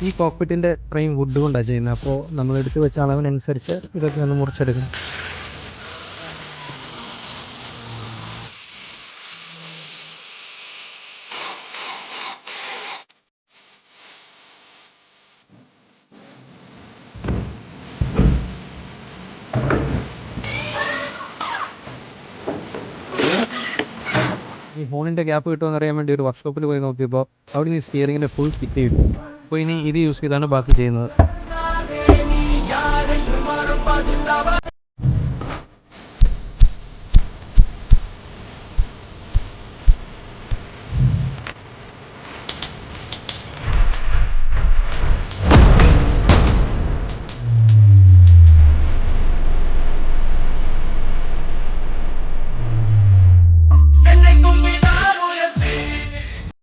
ഈ കോക്പിറ്റിൻ്റെ frame would കൊണ്ടാണ് ചെയ്യുന്നത്. അപ്പോൾ നമ്മൾ എടുത്ത് വെച്ച അളവിനനുസരിച്ച് ഇതൊക്കെ ഒന്ന് മുറിച്ചെടുക്കണം. ഈ ഫോണിൻ്റെ ഗ്യാപ്പ് കിട്ടുമെന്ന് അറിയാൻ വേണ്ടി ഒരു വർക്ക്ഷോപ്പിൽ പോയി നോക്കിയപ്പോൾ അവിടെ ഈ സ്റ്റിയറിങ്ങിൻ്റെ ഫുൾ കിറ്റ് കിട്ടും. അപ്പോൾ ഇനി ഇത് യൂസ് ചെയ്താണ് ബാക്കി ചെയ്യുന്നത്.